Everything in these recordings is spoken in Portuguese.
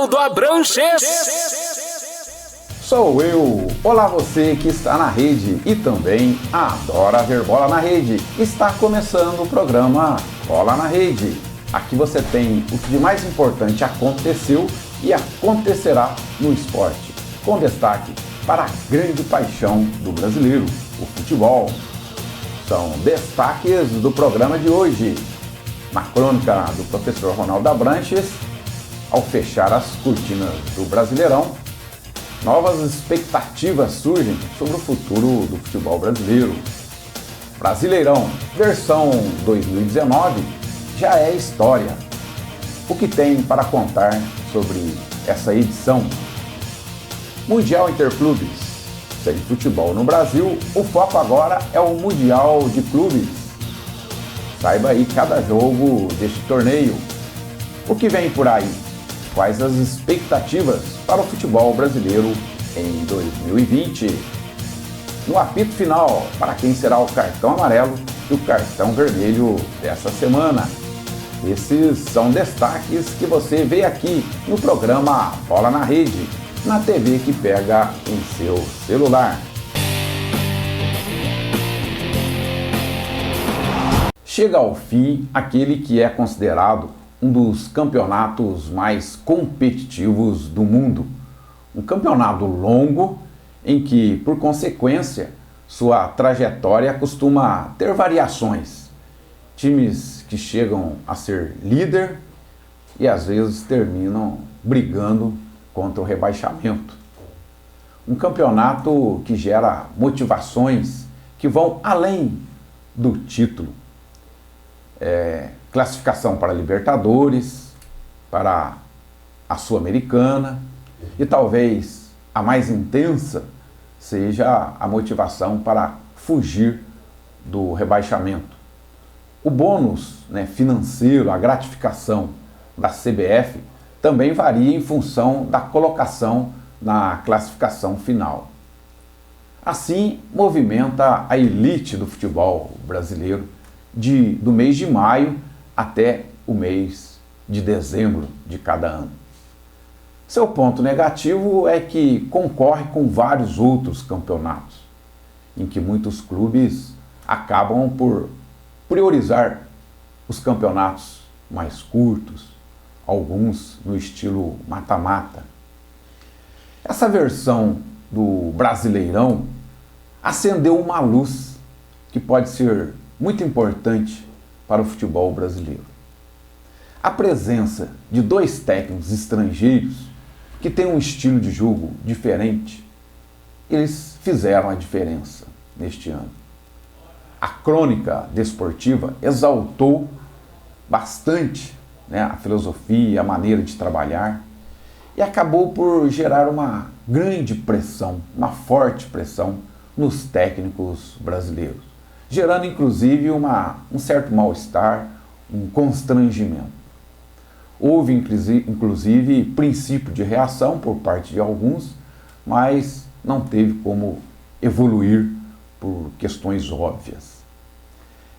Ronaldo Abranches. Sou eu. Olá você que está na rede e também adora ver bola na rede. Está começando o programa Bola na Rede. Aqui você tem o que de mais importante aconteceu e acontecerá no esporte, com destaque para a grande paixão do brasileiro, o futebol. São destaques do programa de hoje. Na crônica do professor Ronaldo Abranches, ao fechar as cortinas do Brasileirão, novas expectativas surgem sobre o futuro do futebol brasileiro. Brasileirão, versão 2019, já é história. O que tem para contar sobre essa edição? Mundial Interclubes. Sem futebol no Brasil, o foco agora é o Mundial de Clubes. Saiba aí cada jogo deste torneio. O que vem por aí? Quais as expectativas para o futebol brasileiro em 2020? No apito final, para quem será o cartão amarelo e o cartão vermelho dessa semana. Esses são destaques que você vê aqui no programa Bola na Rede, na TV que pega em seu celular. Chega ao fim aquele que é considerado um dos campeonatos mais competitivos do mundo. Um campeonato longo em que, por consequência, sua trajetória costuma ter variações. Times que chegam a ser líder e às vezes terminam brigando contra o rebaixamento. Um campeonato que gera motivações que vão além do título. Classificação para a Libertadores, para a Sul-Americana e talvez a mais intensa seja a motivação para fugir do rebaixamento. O bônus, financeiro, a gratificação da CBF também varia em função da colocação na classificação final. Assim, movimenta a elite do futebol brasileiro do mês de maio até o mês de dezembro de cada ano. Seu ponto negativo é que concorre com vários outros campeonatos, em que muitos clubes acabam por priorizar os campeonatos mais curtos, alguns no estilo mata-mata. Essa versão do Brasileirão acendeu uma luz que pode ser muito importante para o futebol brasileiro. A presença de dois técnicos estrangeiros que têm um estilo de jogo diferente, eles fizeram a diferença neste ano. A crônica desportiva exaltou bastante a filosofia, a maneira de trabalhar e acabou por gerar uma grande pressão, uma forte pressão nos técnicos brasileiros, gerando inclusive um certo mal-estar, um constrangimento. Houve inclusive princípio de reação por parte de alguns, mas não teve como evoluir por questões óbvias.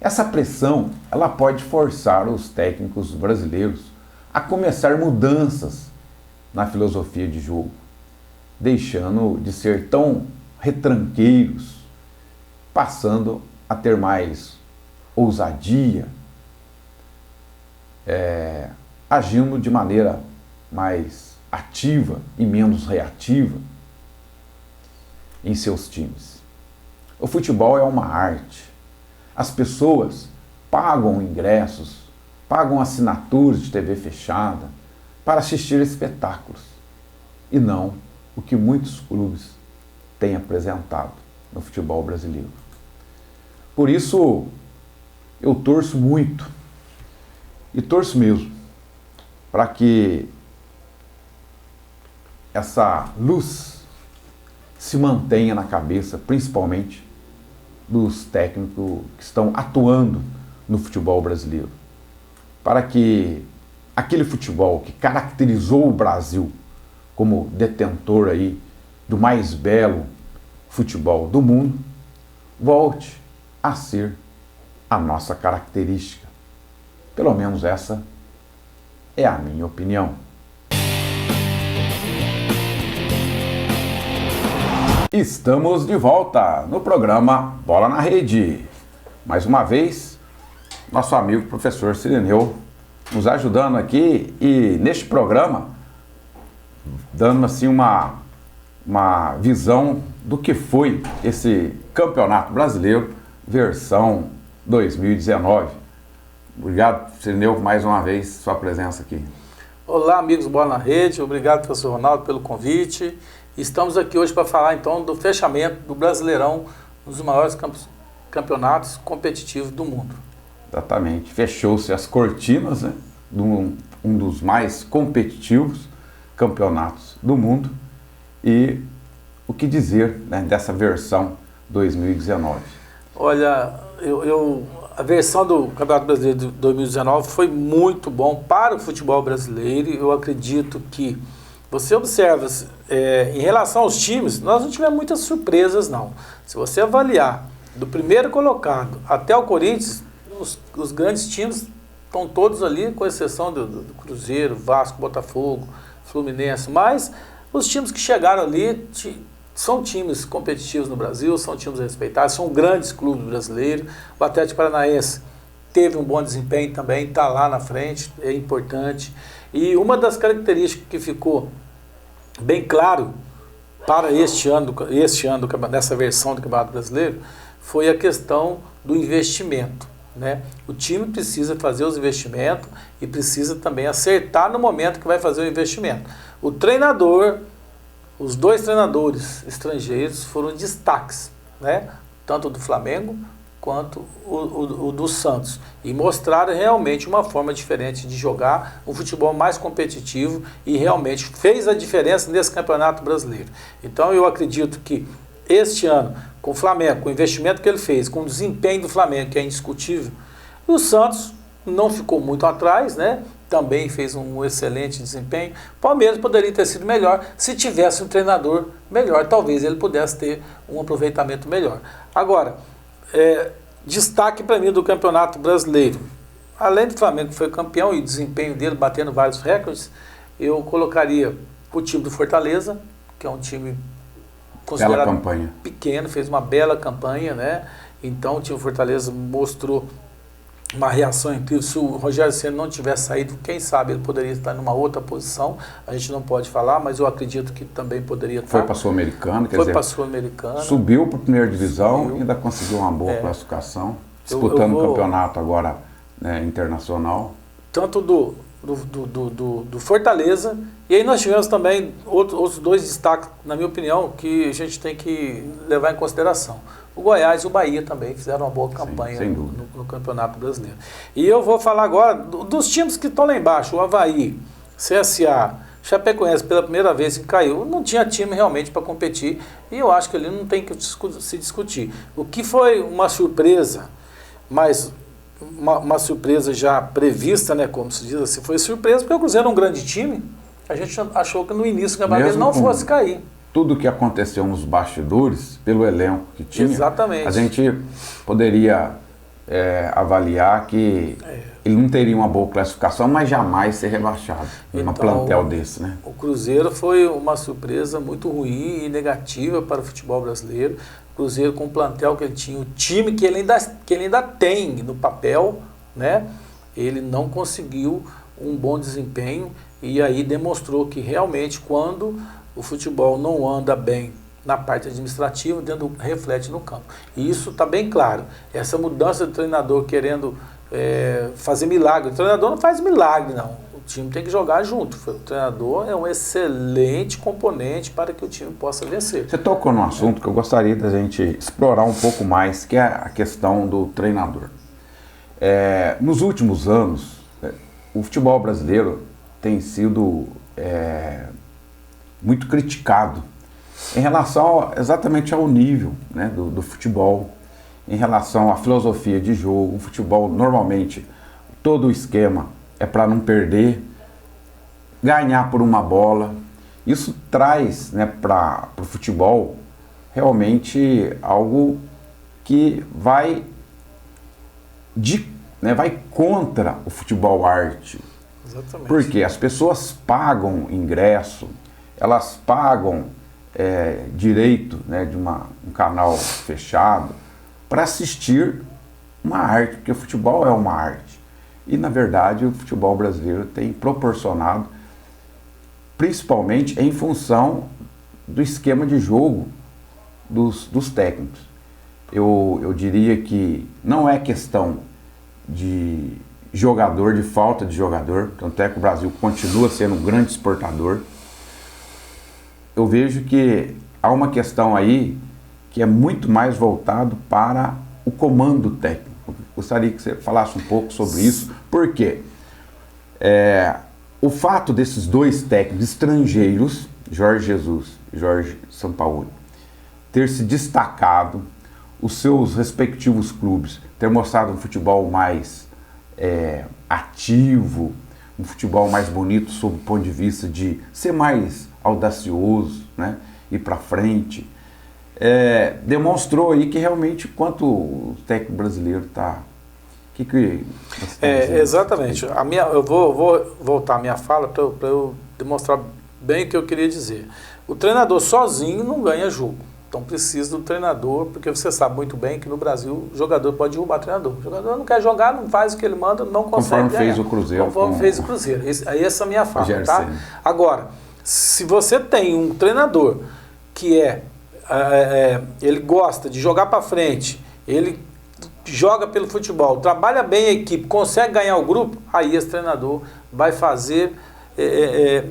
Essa pressão, ela pode forçar os técnicos brasileiros a começar mudanças na filosofia de jogo, deixando de ser tão retranqueiros, passando a ter mais ousadia, agindo de maneira mais ativa e menos reativa em seus times. O futebol é uma arte. As pessoas pagam ingressos, pagam assinaturas de TV fechada para assistir espetáculos e não o que muitos clubes têm apresentado no futebol brasileiro. Por isso, eu torço muito, e torço mesmo, para que essa luz se mantenha na cabeça, principalmente dos técnicos que estão atuando no futebol brasileiro, para que aquele futebol que caracterizou o Brasil como detentor aí do mais belo futebol do mundo volte a ser a nossa característica. Pelo menos essa é a minha opinião. Estamos de volta no programa Bola na Rede. Mais uma vez, nosso amigo professor Cirineu nos ajudando aqui e neste programa dando assim uma visão do que foi esse Campeonato Brasileiro versão 2019. Obrigado, Cirineu, mais uma vez sua presença aqui. Olá, amigos do Bola na Rede, obrigado, professor Ronaldo, pelo convite. Estamos aqui hoje para falar, então, do fechamento do Brasileirão, um dos maiores campeonatos competitivos do mundo. Exatamente. Fechou-se as cortinas, né, de um dos mais competitivos campeonatos do mundo. E o que dizer, né, dessa versão 2019? Olha, a versão do Campeonato Brasileiro de 2019 foi muito bom para o futebol brasileiro. Eu acredito que você observa, em relação aos times, nós não tivemos muitas surpresas, não. Se você avaliar do primeiro colocado até o Corinthians, os grandes times estão todos ali, com exceção do Cruzeiro, Vasco, Botafogo, Fluminense. Mas os times que chegaram ali são times competitivos no Brasil, são times respeitados, são grandes clubes brasileiros. O Atlético Paranaense teve um bom desempenho também, está lá na frente, é importante. E uma das características que ficou bem claro para este ano nessa versão do Campeonato Brasileiro, foi a questão do investimento, né? O time precisa fazer os investimentos e precisa também acertar no momento que vai fazer o investimento. O treinador, os dois treinadores estrangeiros foram destaques, né? Tanto do Flamengo quanto o do Santos, e mostraram realmente uma forma diferente de jogar, um futebol mais competitivo, e realmente fez a diferença nesse Campeonato Brasileiro. Então eu acredito que este ano, com o Flamengo, com o investimento que ele fez, com o desempenho do Flamengo, que é indiscutível, o Santos não ficou muito atrás, né? Também fez um excelente desempenho. O Palmeiras poderia ter sido melhor se tivesse um treinador melhor, talvez ele pudesse ter um aproveitamento melhor. Agora, destaque para mim do Campeonato Brasileiro, além do Flamengo que foi campeão e o desempenho dele batendo vários recordes, eu colocaria o time do Fortaleza, que é um time considerado pequeno, fez uma bela campanha, né? Então o time do Fortaleza mostrou uma reação incrível. Se o Rogério Ceni não tivesse saído, quem sabe ele poderia estar numa outra posição. A gente não pode falar, mas eu acredito que também poderia estar. Foi para a Sul-Americana, quer dizer, para a Sul-Americana. Subiu para a primeira divisão e ainda conseguiu uma boa classificação, disputando o campeonato agora, né, internacional. Tanto do Fortaleza, e aí nós tivemos também outros dois destaques, na minha opinião, que a gente tem que levar em consideração. O Goiás e o Bahia também fizeram uma boa campanha no Campeonato Brasileiro. E eu vou falar agora dos times que estão lá embaixo, o Avaí, CSA, Chapecoense, pela primeira vez que caiu, não tinha time realmente para competir, e eu acho que ali não tem que se discutir. O que foi uma surpresa, mas uma surpresa já prevista, né, como se diz assim, foi surpresa porque o Cruzeiro é um grande time, a gente achou que no início do campeonato ele não fosse cair. Tudo que aconteceu nos bastidores, pelo elenco que tinha, exatamente, a gente poderia avaliar que ele não teria uma boa classificação, mas jamais ser rebaixado em um plantel desse, né? O Cruzeiro foi uma surpresa muito ruim e negativa para o futebol brasileiro. O Cruzeiro, com o plantel que ele tinha, o time que ele ainda tem no papel, né? Ele não conseguiu um bom desempenho, e aí demonstrou que realmente quando o futebol não anda bem na parte administrativa, reflete no campo. E isso está bem claro. Essa mudança de treinador querendo fazer milagre. O treinador não faz milagre, não. O time tem que jogar junto. O treinador é um excelente componente para que o time possa vencer. Você tocou num assunto que eu gostaria da gente explorar um pouco mais, que é a questão do treinador. Nos últimos anos, o futebol brasileiro tem sido muito criticado em relação exatamente ao nível, né, do futebol, em relação à filosofia de jogo. O futebol, normalmente, todo o esquema é para não perder, ganhar por uma bola. Isso traz, né, para o futebol realmente algo que vai contra o futebol arte. Exatamente. Porque as pessoas pagam ingresso, elas pagam direito, né, de um canal fechado para assistir uma arte, porque o futebol é uma arte. E, na verdade, o futebol brasileiro tem proporcionado, principalmente em função do esquema de jogo dos técnicos. Eu diria que não é questão de jogador, de falta de jogador, tanto é que o Brasil continua sendo um grande exportador. Eu vejo que há uma questão aí que é muito mais voltado para o comando técnico. Eu gostaria que você falasse um pouco sobre isso, porque o fato desses dois técnicos estrangeiros, Jorge Jesus e Jorge Sampaoli, ter se destacado, os seus respectivos clubes ter mostrado um futebol mais ativo, um futebol mais bonito sob o ponto de vista de ser mais audacioso, né, ir para frente, demonstrou aí que realmente quanto o técnico brasileiro está... Exatamente. Eu vou voltar a minha fala para eu demonstrar bem o que eu queria dizer. O treinador sozinho não ganha jogo. Então precisa do treinador, porque você sabe muito bem que no Brasil o jogador pode derrubar o treinador. O jogador não quer jogar, não faz o que ele manda, não consegue ganhar. Conforme fez o Cruzeiro. Conforme fez o Cruzeiro. Aí essa é a minha fala, tá? Agora, se você tem um treinador que ele gosta de jogar para frente, ele joga pelo futebol, trabalha bem a equipe, consegue ganhar o grupo, aí esse treinador vai fazer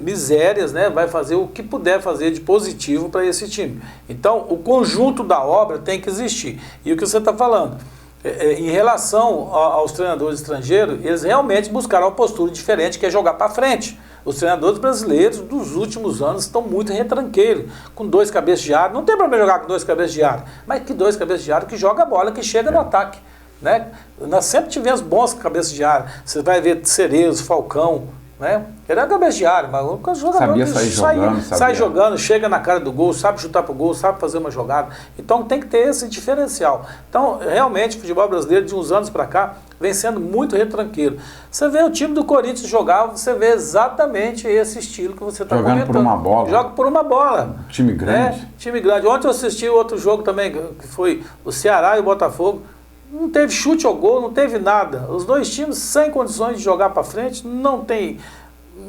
misérias, né? Vai fazer o que puder fazer de positivo para esse time. Então, o conjunto da obra tem que existir. E o que você está falando, em relação aos treinadores estrangeiros, eles realmente buscaram uma postura diferente, que é jogar para frente. Os treinadores brasileiros dos últimos anos estão muito retranqueiros, com 2 cabeças de área. Não tem problema jogar com 2 cabeças de área, mas que 2 cabeças de área que joga a bola, que chega no ataque, né? Nós sempre tivemos bons cabeças de área. Você vai ver Cerezo, Falcão, né? Ele era cabeça de área, mas o jogador sai jogando, chega na cara do gol, sabe chutar pro gol, sabe fazer uma jogada. Então tem que ter esse diferencial. Então, realmente, o futebol brasileiro de uns anos para cá vem sendo muito retranqueiro. Você vê o time do Corinthians jogar, você vê exatamente esse estilo que você está comentando. Jogando por uma bola. Joga por uma bola. Time grande. Time grande. Ontem eu assisti outro jogo também, que foi o Ceará e o Botafogo. Não teve chute ao gol, não teve nada. Os dois times sem condições de jogar para frente, não tem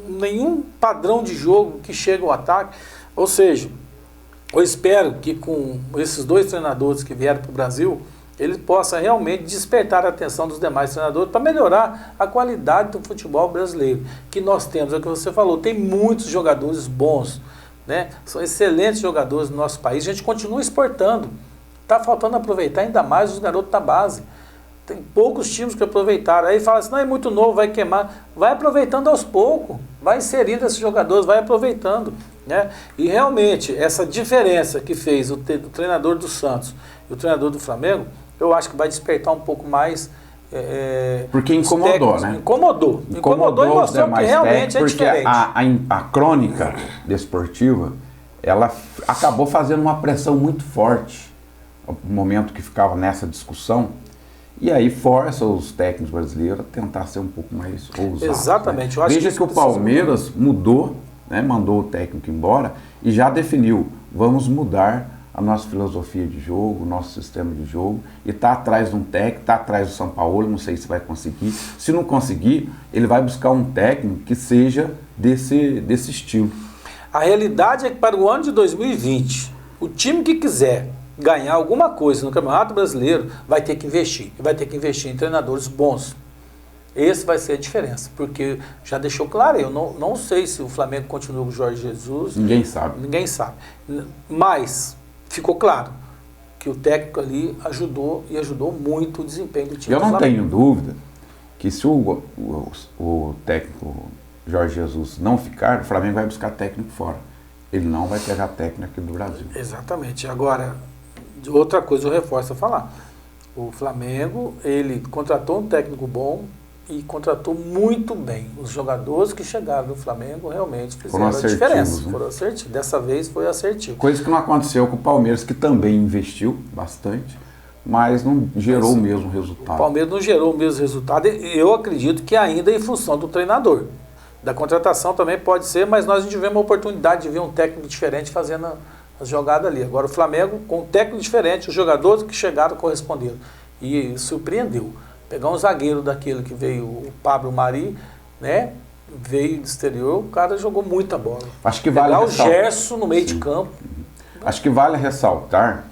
nenhum padrão de jogo que chegue ao ataque. Ou seja, eu espero que com esses 2 treinadores que vieram para o Brasil, ele possa realmente despertar a atenção dos demais treinadores para melhorar a qualidade do futebol brasileiro. Que nós temos, é o que você falou, tem muitos jogadores bons, né? São excelentes jogadores no nosso país, a gente continua exportando. Está faltando aproveitar ainda mais os garotos da base. Tem poucos times que aproveitaram. Aí fala assim, não, é muito novo, vai queimar. Vai aproveitando aos poucos, vai inserindo esses jogadores, vai aproveitando, né? E realmente, essa diferença que fez o treinador do Santos e o treinador do Flamengo, eu acho que vai despertar um pouco mais... porque incomodou, técnicos, né? Incomodou e mostrou que realmente é diferente. A crônica desportiva, ela acabou fazendo uma pressão muito forte no momento que ficava nessa discussão, e aí força os técnicos brasileiros a tentar ser um pouco mais ousados. Exatamente. Né? Veja que o Palmeiras mudou, né, mandou o técnico embora e já definiu, vamos mudar a nossa filosofia de jogo, o nosso sistema de jogo, e está atrás de um técnico, está atrás do Sampaoli, não sei se vai conseguir. Se não conseguir, ele vai buscar um técnico que seja desse estilo. A realidade é que para o ano de 2020, o time que quiser ganhar alguma coisa no Campeonato Brasileiro vai ter que investir. Vai ter que investir em treinadores bons. Esse vai ser a diferença, porque já deixou claro, eu não sei se o Flamengo continua com o Jorge Jesus. Ninguém sabe. Ninguém sabe. Mas ficou claro que o técnico ali ajudou muito o desempenho do time. Eu não tenho dúvida que se o técnico Jorge Jesus não ficar, o Flamengo vai buscar técnico fora. Ele não vai pegar técnico aqui do Brasil. Exatamente. Agora, outra coisa eu reforço a falar. O Flamengo, ele contratou um técnico bom e contratou muito bem. Os jogadores que chegaram no Flamengo realmente fizeram a diferença. Né? Foram assertivos. Dessa vez foi assertivo. Coisa que não aconteceu com o Palmeiras, que também investiu bastante, mas não gerou o mesmo resultado. O Palmeiras não gerou o mesmo resultado. Eu acredito que ainda em função do treinador. Da contratação também pode ser, mas nós tivemos a oportunidade de ver um técnico diferente fazendo as jogadas ali. Agora o Flamengo, com um técnico diferente, os jogadores que chegaram corresponderam. E surpreendeu. Pegar um zagueiro daquele que veio, o Pablo Mari, né? Veio do exterior, o cara jogou muita bola. Acho que vale o Gerson no meio de campo. Acho que vale ressaltar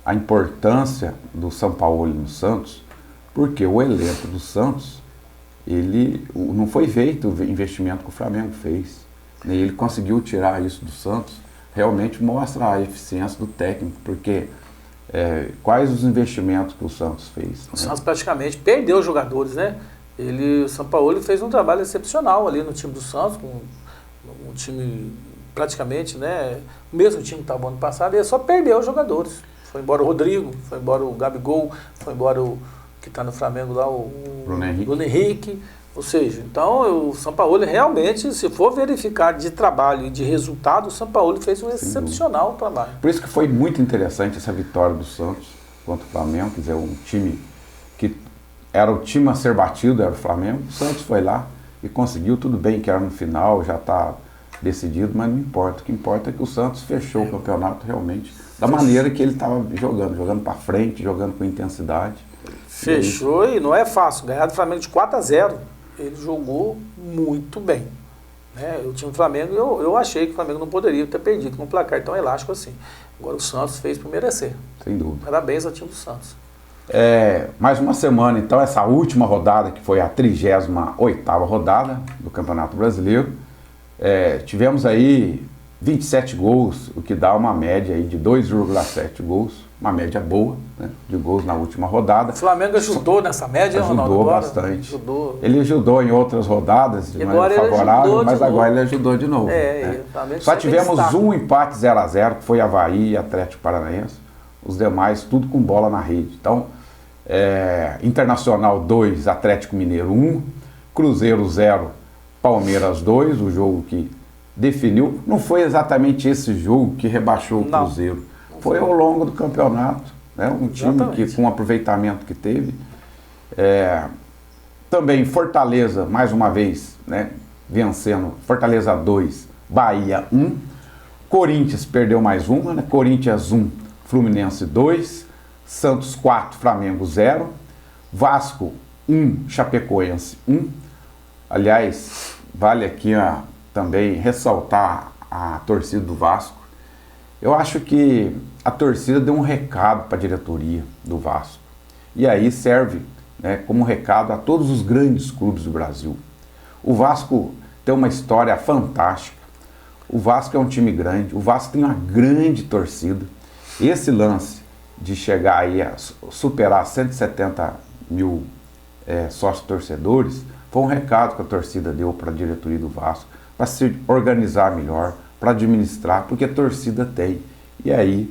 a importância do Sampaoli no Santos, porque o elenco do Santos, ele não foi feito o investimento que o Flamengo fez. E ele conseguiu tirar isso do Santos, realmente mostra a eficiência do técnico, porque quais os investimentos que o Santos fez? O Santos praticamente perdeu os jogadores, né? O Sampaoli fez um trabalho excepcional ali no time do Santos, com um time praticamente, né? O mesmo time que estava ano passado, e ele só perdeu os jogadores. Foi embora o Rodrigo, foi embora o Gabigol, foi embora o que está no Flamengo lá, o Bruno Henrique. Ou seja, então o Sampaoli realmente, se for verificar de trabalho e de resultado, o Sampaoli fez um excepcional trabalho. Por isso que foi muito interessante essa vitória do Santos contra o Flamengo, quer dizer, um time que era o time a ser batido, era o Flamengo. O Santos foi lá e conseguiu, tudo bem que era no final, já está decidido, mas não importa. O que importa é que o Santos fechou o campeonato realmente da maneira que ele estava jogando para frente, jogando com intensidade. Fechou e não é fácil, ganhar do Flamengo de 4-0. Ele jogou muito bem. Né? O time do Flamengo, eu achei que o Flamengo não poderia ter perdido com um placar tão elástico assim. Agora o Santos fez por merecer. Sem dúvida. Parabéns ao time do Santos. Mais uma semana, então, essa última rodada, que foi a 38ª rodada do Campeonato Brasileiro. Tivemos aí 27 gols, o que dá uma média aí de 2,7 gols. Uma média boa, né, de gols na última rodada. O Flamengo ajudou nessa média, Ronaldo? Ajudou bastante. Ele ajudou em outras rodadas de maneira favorável, mas agora ele ajudou de novo. Né? Só tivemos um empate 0-0, que foi Avaí e Atlético Paranaense. Os demais, tudo com bola na rede. Então, Internacional 2, Atlético Mineiro 1, Cruzeiro 0, Palmeiras 2, o jogo que definiu. Não foi exatamente esse jogo que rebaixou o Cruzeiro. Foi ao longo do campeonato, né? Um time que, com o aproveitamento que teve. Também Fortaleza, mais uma vez, né? Vencendo. Fortaleza 2, Bahia 1. Corinthians perdeu mais uma, né? Corinthians 1, Fluminense 2. Santos 4, Flamengo 0. Vasco 1, Chapecoense 1. Aliás, vale aqui também ressaltar a torcida do Vasco. Eu acho que a torcida deu um recado para a diretoria do Vasco. E aí serve, né, como recado a todos os grandes clubes do Brasil. O Vasco tem uma história fantástica. O Vasco é um time grande. O Vasco tem uma grande torcida. Esse lance de chegar aí a superar 170 mil sócios torcedores foi um recado que a torcida deu para a diretoria do Vasco, para se organizar melhor, para administrar, porque a torcida tem. E aí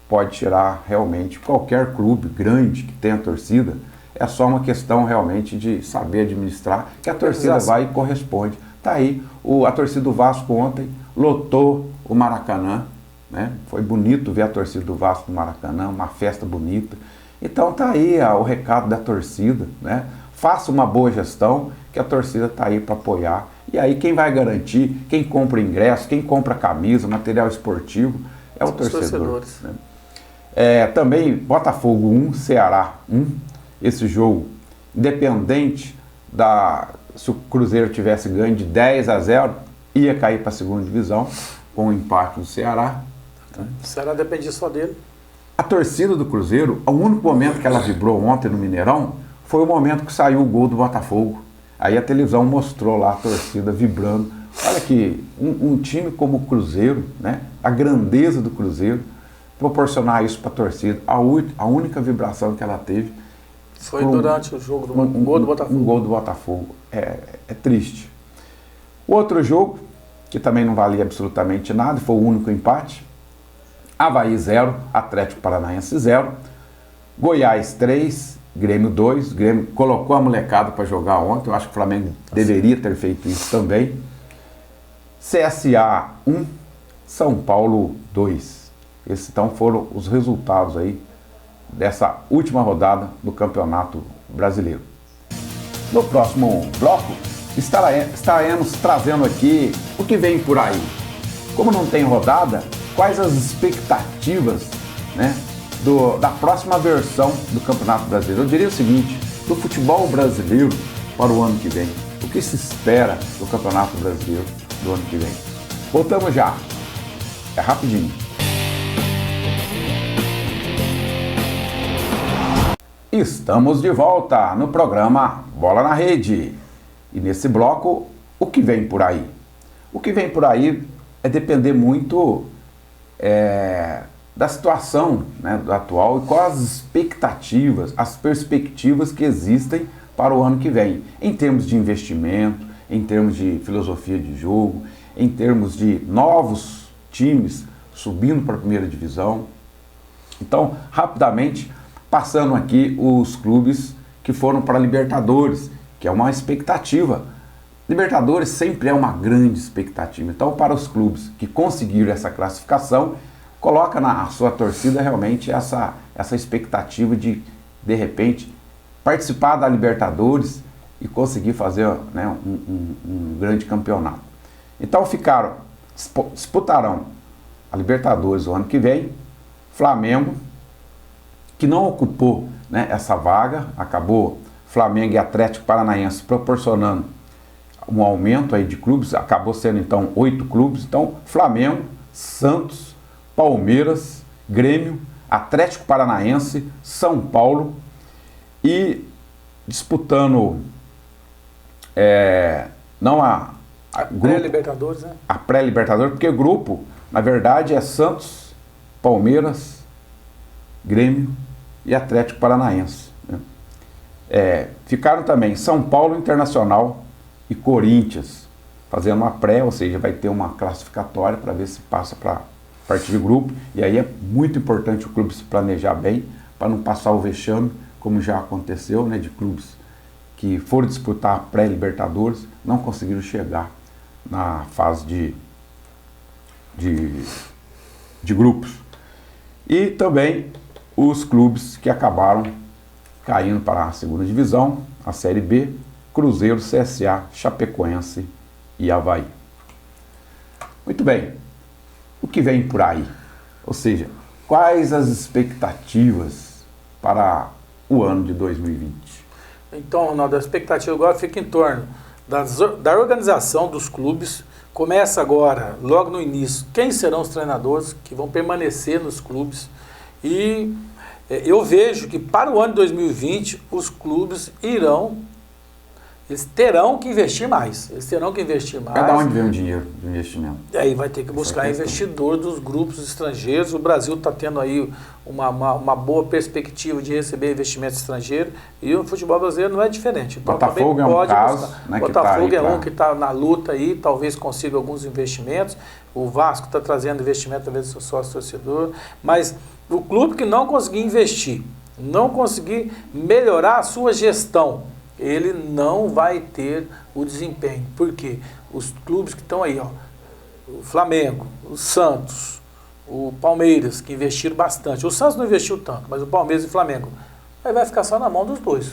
pode tirar realmente qualquer clube grande que tenha torcida, é só uma questão realmente de saber administrar, que a torcida vai e corresponde. Tá aí, a torcida do Vasco ontem lotou o Maracanã, né? Foi bonito ver a torcida do Vasco no Maracanã, uma festa bonita. Então tá aí o recado da torcida, né? Faça uma boa gestão, que a torcida tá aí para apoiar. E aí quem vai garantir, quem compra ingresso, quem compra camisa, material esportivo, é o torcedor. Né? Também Botafogo 1, Ceará 1. Esse jogo, independente se o Cruzeiro tivesse ganho de 10-0, ia cair para a segunda divisão, com o empate do Ceará. O Ceará dependia só dele. A torcida do Cruzeiro, o único momento que ela vibrou ontem no Mineirão, foi o momento que saiu o gol do Botafogo. Aí a televisão mostrou lá a torcida vibrando. Olha que um time como o Cruzeiro, né, a grandeza do Cruzeiro, proporcionar isso para a torcida, a única vibração que ela teve foi durante o jogo do gol do Botafogo. Um gol do Botafogo. É triste. O outro jogo, que também não valia absolutamente nada, foi o único empate. Avaí 0, Atlético Paranaense 0. Goiás 3, Grêmio 2. Grêmio colocou a molecada para jogar ontem. Eu acho que o Flamengo deveria ter feito isso também. CSA 1, São Paulo 2. Esses então foram os resultados aí dessa última rodada do Campeonato Brasileiro. No próximo bloco, estaremos trazendo aqui o que vem por aí. Como não tem rodada, quais as expectativas, né, da próxima versão do Campeonato Brasileiro. Eu diria o seguinte, do futebol brasileiro para o ano que vem. O que se espera do Campeonato Brasileiro do ano que vem? Voltamos já. É rapidinho. Estamos de volta no programa Bola na Rede. E nesse bloco, o que vem por aí? O que vem por aí é depender muito da situação, né, do atual e quais as expectativas, as perspectivas que existem para o ano que vem, em termos de investimento, em termos de filosofia de jogo, em termos de novos times subindo para a primeira divisão. Então, rapidamente, passando aqui os clubes que foram para a Libertadores, que é uma expectativa. Libertadores sempre é uma grande expectativa. Então, para os clubes que conseguiram essa classificação, coloca na sua torcida realmente essa expectativa de repente, participar da Libertadores e conseguir fazer, né, um grande campeonato. Então, disputarão a Libertadores o ano que vem, Flamengo, que não ocupou, né, essa vaga, acabou Flamengo e Atlético Paranaense proporcionando um aumento aí de clubes, acabou sendo então 8 clubes, então Flamengo, Santos, Palmeiras, Grêmio, Atlético Paranaense, São Paulo e disputando não a pré-Libertadores, né? A pré-Libertadores, porque o grupo, na verdade, é Santos, Palmeiras, Grêmio e Atlético Paranaense, né? Ficaram também São Paulo, Internacional e Corinthians, fazendo uma pré, ou seja, vai ter uma classificatória para ver se passa para partir de grupo, e aí é muito importante o clube se planejar bem, para não passar o vexame, como já aconteceu, né, de clubes que foram disputar a pré-Libertadores, não conseguiram chegar na fase de grupos. E também os clubes que acabaram caindo para a segunda divisão, a Série B, Cruzeiro, CSA, Chapecoense e Avaí. Muito bem, o que vem por aí? Ou seja, quais as expectativas para o ano de 2020? Então, Ronaldo, a expectativa agora fica em torno da organização dos clubes. Começa agora, logo no início, quem serão os treinadores que vão permanecer nos clubes. E eu vejo que para o ano de 2020, os clubes eles terão que investir mais. Eles terão que investir mais. Cada onde vem o dinheiro do investimento? E aí vai ter que buscar investidor dos grupos estrangeiros. O Brasil está tendo aí uma boa perspectiva de receber investimento estrangeiro e o futebol brasileiro não é diferente. Então, Botafogo é um caso, né, Botafogo é um que está na luta aí, talvez consiga alguns investimentos. O Vasco está trazendo investimento através do seu sócio torcedor. Mas o clube que não conseguir investir, não conseguir melhorar a sua gestão, ele não vai ter o desempenho. Por quê? Os clubes que estão aí, ó, o Flamengo, o Santos, o Palmeiras, que investiram bastante. O Santos não investiu tanto, mas o Palmeiras e o Flamengo, aí vai ficar só na mão dos dois.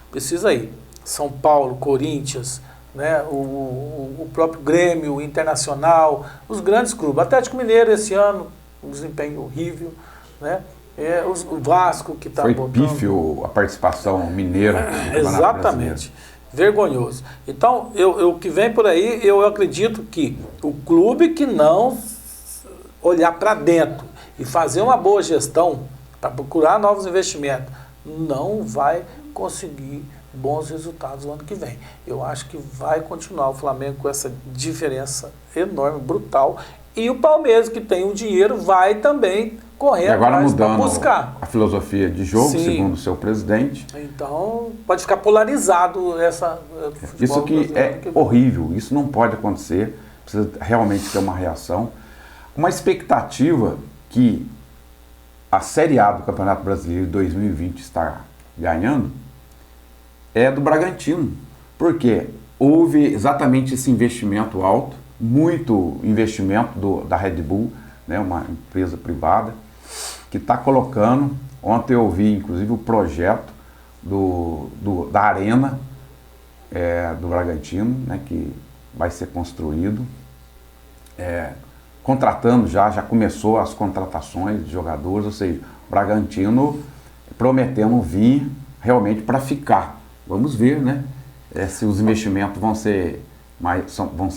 Precisa aí. São Paulo, Corinthians, né, o próprio Grêmio, o Internacional, os grandes clubes. Atlético Mineiro esse ano, um desempenho horrível, né? O Vasco que está botando... Foi pífio a participação mineira. Exatamente. Vergonhoso. Então, o que vem por aí, eu acredito que o clube que não olhar para dentro e fazer uma boa gestão para procurar novos investimentos, não vai conseguir bons resultados no ano que vem. Eu acho que vai continuar o Flamengo com essa diferença enorme, brutal, e o Palmeiras, que tem o dinheiro, vai também correr atrás para buscar. A filosofia de jogo, Sim. Segundo o seu presidente. Então, pode ficar polarizado essa isso que é horrível, isso não pode acontecer, precisa realmente ter uma reação. Uma expectativa que a Série A do Campeonato Brasileiro de 2020 está ganhando é do Bragantino, porque houve exatamente esse investimento alto, muito investimento da Red Bull, né, uma empresa privada, que está colocando, ontem eu vi inclusive o projeto da arena do Bragantino, né, que vai ser construído contratando já começou as contratações de jogadores, ou seja, o Bragantino prometendo vir realmente para ficar. Vamos ver, né? Se os investimentos vão ser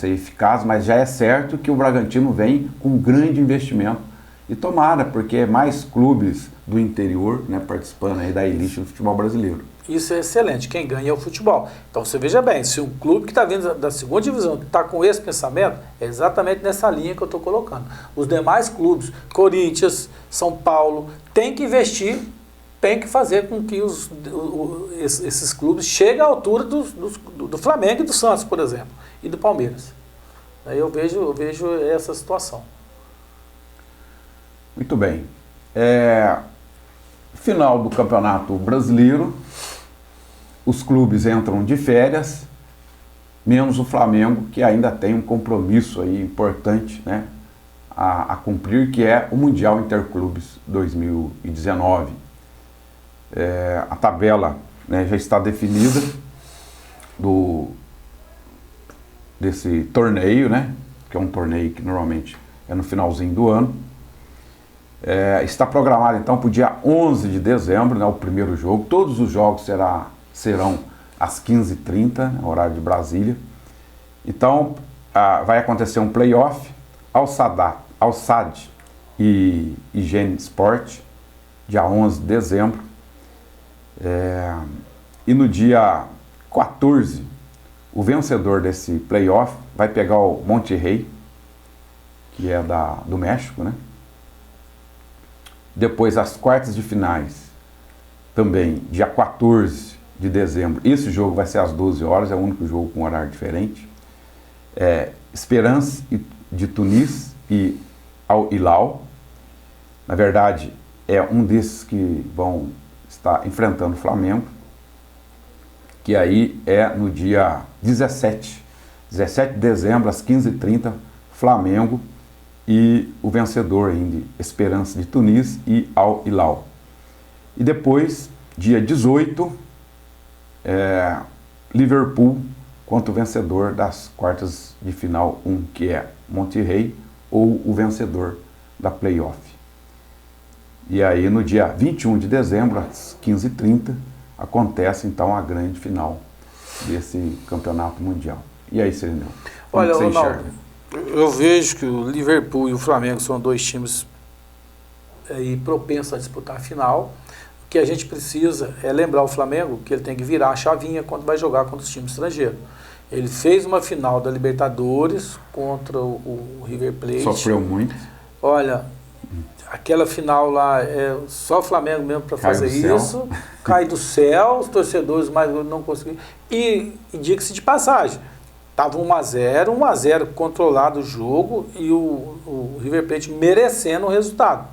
eficazes, mas já é certo que o Bragantino vem com um grande investimento. E tomara, porque é mais clubes do interior, né, participando aí da elite do futebol brasileiro. Isso é excelente, quem ganha é o futebol. Então você veja bem, se um clube que está vindo da segunda divisão está com esse pensamento, é exatamente nessa linha que eu estou colocando. Os demais clubes, Corinthians, São Paulo, tem que investir, tem que fazer com que esses clubes cheguem à altura do Flamengo e do Santos, por exemplo, e do Palmeiras. Aí eu vejo essa situação. Muito bem. Final do Campeonato Brasileiro, os clubes entram de férias, menos o Flamengo, que ainda tem um compromisso aí importante, né, a cumprir, que é o Mundial Interclubes 2019. A tabela, né, já está definida desse torneio, né, que é um torneio que normalmente é no finalzinho do ano. Está programado então para o dia 11 de dezembro, né, o primeiro jogo. Todos os jogos serão às 15h30, né, horário de Brasília. Então vai acontecer um playoff, Al-Sadd e Higiene Sport, dia 11 de dezembro. E no dia 14, o vencedor desse playoff vai pegar o Monterrey, que é do México, né? Depois, as quartas de finais, também, dia 14 de dezembro. Esse jogo vai ser às 12 horas, é o único jogo com horário diferente. Esperance de Tunis e Al Hilal. Na verdade, é um desses que vão estar enfrentando o Flamengo, que aí é no dia 17 de dezembro, às 15h30, Flamengo e o vencedor ainda, Esperance de Tunis e Al Hilal. E depois, dia 18, Liverpool contra o vencedor das quartas de final, que é Monterrey, ou o vencedor da playoff. E aí, no dia 21 de dezembro, às 15h30, acontece então a grande final desse campeonato mundial. E aí, Cirineu? Olha, Ronaldo, eu vejo que o Liverpool e o Flamengo são dois times propensos a disputar a final. O que a gente precisa é lembrar o Flamengo que ele tem que virar a chavinha quando vai jogar contra os times estrangeiros. Ele fez uma final da Libertadores contra o River Plate. Sofreu muito. Olha, aquela final lá, só o Flamengo mesmo para fazer isso. Cai do céu, os torcedores mais não conseguiram. E diga-se de passagem, estava 1-0 controlado o jogo e o River Plate merecendo o resultado.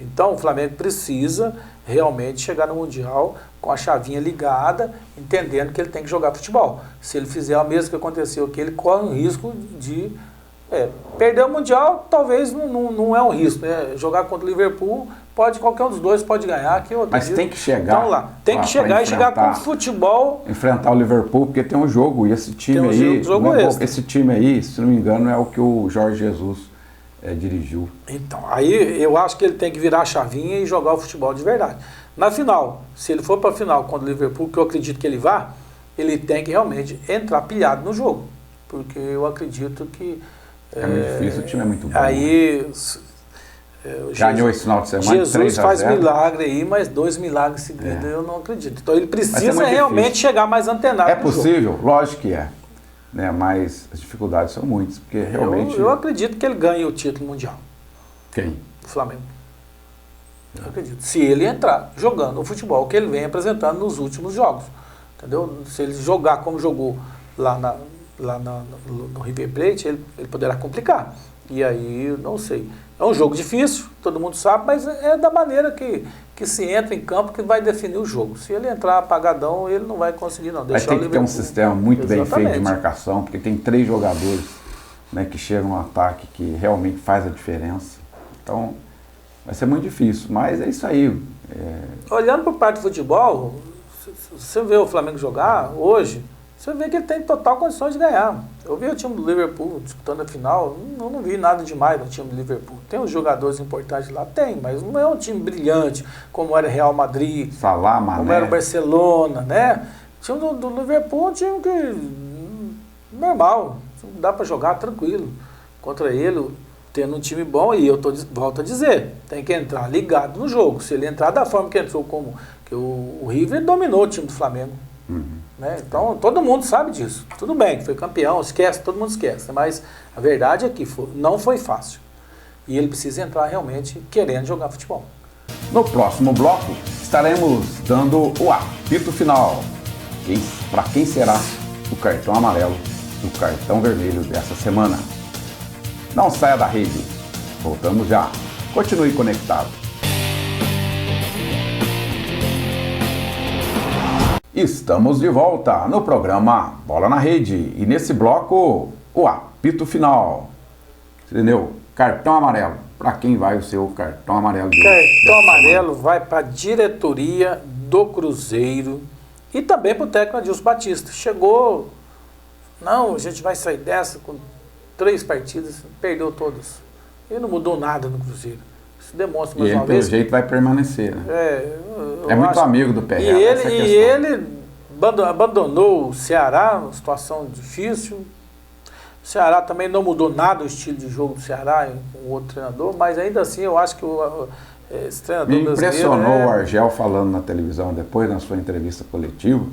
Então o Flamengo precisa realmente chegar no Mundial com a chavinha ligada, entendendo que ele tem que jogar futebol. Se ele fizer o mesmo que aconteceu aqui, ele corre um risco de perder o Mundial. Talvez não é um risco, né? Jogar contra o Liverpool, qualquer um dos dois pode ganhar. Mas tem que chegar. Então lá, tem que chegar e chegar com futebol. Enfrentar o Liverpool, porque tem um jogo, e esse time esse time aí, se não me engano, é o que o Jorge Jesus dirigiu. Então, aí eu acho que ele tem que virar a chavinha e jogar o futebol de verdade. Na final, se ele for para a final contra o Liverpool, que eu acredito que ele vá, ele tem que realmente entrar pilhado no jogo. Porque eu acredito que... É muito difícil, o time é muito bom. Aí... Ganhou esse final de semana, Jesus faz milagre aí, mas 2 milagres seguidos eu não acredito. Então ele precisa realmente chegar mais antenado. É possível? Lógico que é. Né, mas as dificuldades são muitas, porque realmente... Eu acredito que ele ganhe o título mundial. Quem? O Flamengo. Eu acredito. Se ele entrar jogando o futebol que ele vem apresentando nos últimos jogos. Entendeu? Se ele jogar como jogou lá no River Plate, ele poderá complicar. E aí, eu não sei. É um jogo difícil, todo mundo sabe, mas é da maneira que se entra em campo que vai definir o jogo. Se ele entrar apagadão, ele não vai conseguir, não. Vai ter que ter um sistema muito bem feito de marcação, porque tem 3 jogadores, né, que chegam no ataque, que realmente faz a diferença. Então, vai ser muito difícil, mas é isso aí. Olhando para o parte do futebol, você vê o Flamengo jogar hoje, você vê que ele tem total condições de ganhar. Eu vi o time do Liverpool disputando a final, não vi nada demais no time do Liverpool. Tem os jogadores importantes lá? Tem, mas não é um time brilhante, como era o Real Madrid, Salah, Mané, como era o Barcelona, né? O time do Liverpool é um time que, normal, dá para jogar tranquilo. Contra ele, tendo um time bom, e volto a dizer, tem que entrar ligado no jogo. Se ele entrar da forma que entrou, como que o River dominou o time do Flamengo. Né? Então, todo mundo sabe disso. Tudo bem, que foi campeão, esquece, todo mundo esquece. Mas a verdade é que não foi fácil. E ele precisa entrar realmente querendo jogar futebol. No próximo bloco, estaremos dando o apito final. Para quem será o cartão amarelo e o cartão vermelho dessa semana. Não saia da rede. Voltamos já. Continue conectado. Estamos de volta no programa Bola na Rede. E nesse bloco, o apito final. Entendeu? Cartão amarelo. Para quem vai o seu cartão amarelo de hoje? Cartão amarelo vai para a diretoria do Cruzeiro e também para o técnico Adilson Batista. Chegou, não, a gente vai sair dessa com 3 partidas, perdeu todas. Ele não mudou nada no Cruzeiro. Isso demonstra mais uma vez. Pelo jeito vai permanecer, né? É muito amigo do PR. E ele abandonou o Ceará, uma situação difícil. O Ceará também não mudou nada o estilo de jogo do Ceará com o outro treinador, mas ainda assim eu acho que esse treinador me impressionou o Argel falando na televisão depois, na sua entrevista coletiva,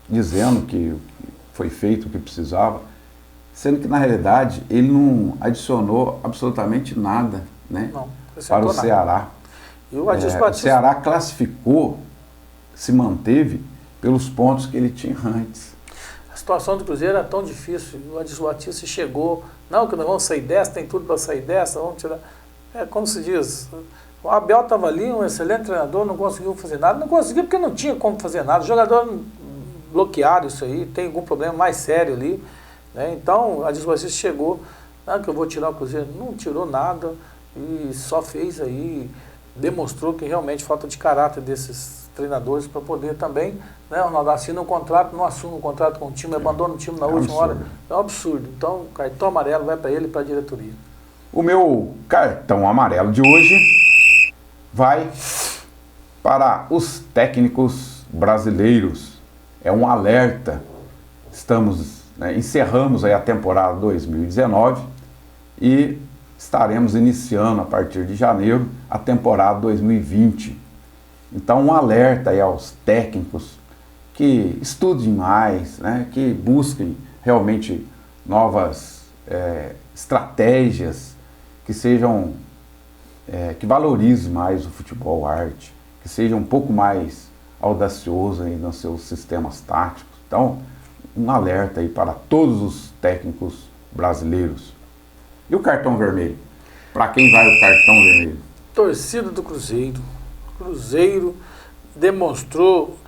dizendo que foi feito o que precisava, sendo que na realidade ele não adicionou absolutamente nada, né, para o Ceará. E o Adilson Batista... O Ceará classificou, se manteve pelos pontos que ele tinha antes. A situação do Cruzeiro era tão difícil, o Adilson Batista chegou, não, que nós vamos sair dessa, tem tudo para sair dessa, vamos tirar... como se diz, o Abel estava ali, um excelente treinador, não conseguiu fazer nada, não conseguiu porque não tinha como fazer nada, o jogador bloqueado isso aí, tem algum problema mais sério ali, né? Então, a Adilson Batista chegou, não, que eu vou tirar o Cruzeiro, não tirou nada e só fez aí, demonstrou que realmente falta de caráter desses treinadores para poder também, né, o Ronaldo assina um contrato, não assume um contrato com o time, abandona o time na última hora, é um absurdo. Então, o cartão amarelo vai para ele e para a diretoria. O meu cartão amarelo de hoje vai para os técnicos brasileiros. É um alerta. Encerramos aí a temporada 2019 e estaremos iniciando a partir de janeiro a temporada 2020. Então, um alerta aí aos técnicos que estudem mais, né, que busquem realmente novas estratégias, que sejam, que valorizem mais o futebol arte, que seja um pouco mais audacioso aí nos seus sistemas táticos. Então, um alerta aí para todos os técnicos brasileiros. E o cartão vermelho? Para quem vai o cartão vermelho? Torcida do Cruzeiro. Cruzeiro demonstrou...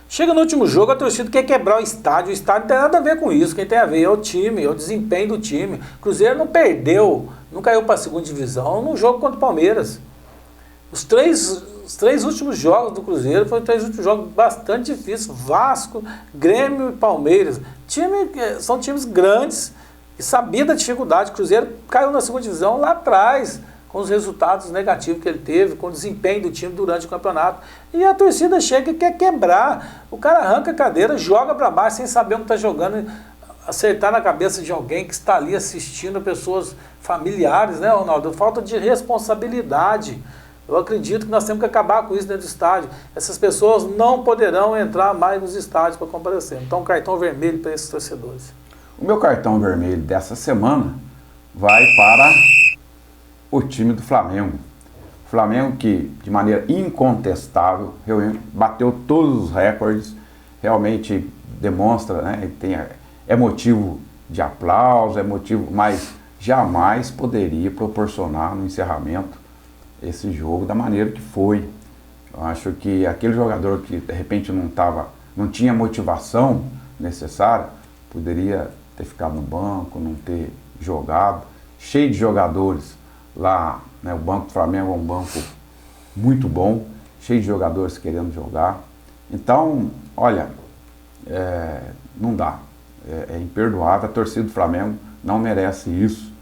Chega no último jogo, a torcida quer quebrar o estádio não tem nada a ver com isso, quem tem a ver é o time, é o desempenho do time. Cruzeiro não perdeu, não caiu para a segunda divisão no jogo contra o Palmeiras. Os três últimos jogos do Cruzeiro foram 3 últimos jogos bastante difíceis, Vasco, Grêmio e Palmeiras. São times grandes e sabia da dificuldade. O Cruzeiro caiu na segunda divisão lá atrás, com os resultados negativos que ele teve, com o desempenho do time durante o campeonato. E a torcida chega e quer quebrar. O cara arranca a cadeira, joga para baixo sem saber o que está jogando, acertar na cabeça de alguém que está ali assistindo, pessoas familiares, né, Ronaldo? Falta de responsabilidade. Eu acredito que nós temos que acabar com isso dentro do estádio. Essas pessoas não poderão entrar mais nos estádios para comparecer. Então, cartão vermelho para esses torcedores. O meu cartão vermelho dessa semana vai para o time do Flamengo. O Flamengo que, de maneira incontestável, bateu todos os recordes, realmente demonstra, né, é motivo de aplauso, é motivo, mas jamais poderia proporcionar no encerramento esse jogo da maneira que foi. Eu acho que aquele jogador que de repente não tinha motivação necessária, poderia ter ficado no banco, não ter jogado, cheio de jogadores lá, né, o banco do Flamengo é um banco muito bom, cheio de jogadores querendo jogar. Então, olha, não dá. É imperdoável. A torcida do Flamengo não merece isso.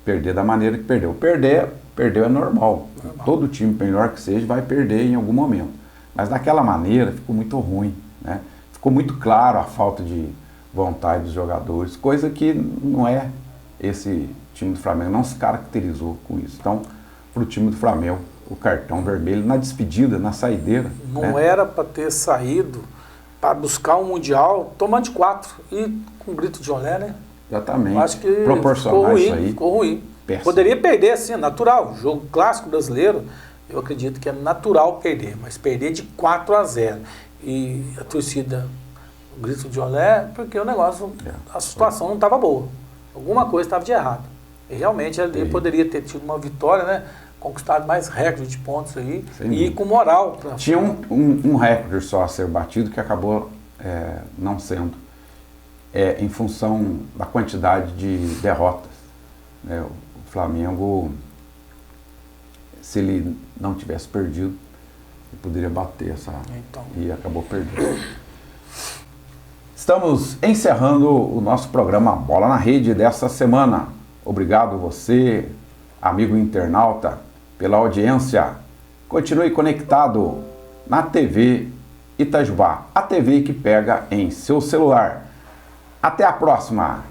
Perder da maneira que perdeu. Perdeu é normal. Todo time, melhor que seja, vai perder em algum momento. Mas daquela maneira ficou muito ruim, né? Ficou muito claro a falta de vontade dos jogadores, coisa que não é esse time do Flamengo, não se caracterizou com isso. Então, para o time do Flamengo, o cartão vermelho na despedida, na saideira. Não era para ter saído para buscar um Mundial tomando de 4 e com grito de olé, né? Exatamente. Acho que proporcionar isso aí. Ficou ruim. Péssimo. Poderia perder, assim, é natural. Jogo clássico brasileiro, eu acredito que é natural perder, mas perder de 4-0. E a torcida, o grito de olé, porque o negócio, a situação não estava boa. Alguma coisa estava de errado. E realmente ali poderia ter tido uma vitória, né? Conquistado mais recorde de pontos aí e ir com moral. Tinha um recorde só a ser batido que acabou não sendo, em função da quantidade de derrotas. Né? O Flamengo, se ele não tivesse perdido, ele poderia bater essa e acabou perdendo. Estamos encerrando o nosso programa Bola na Rede dessa semana. Obrigado você, amigo internauta, pela audiência. Continue conectado na TV Itajubá, a TV que pega em seu celular. Até a próxima!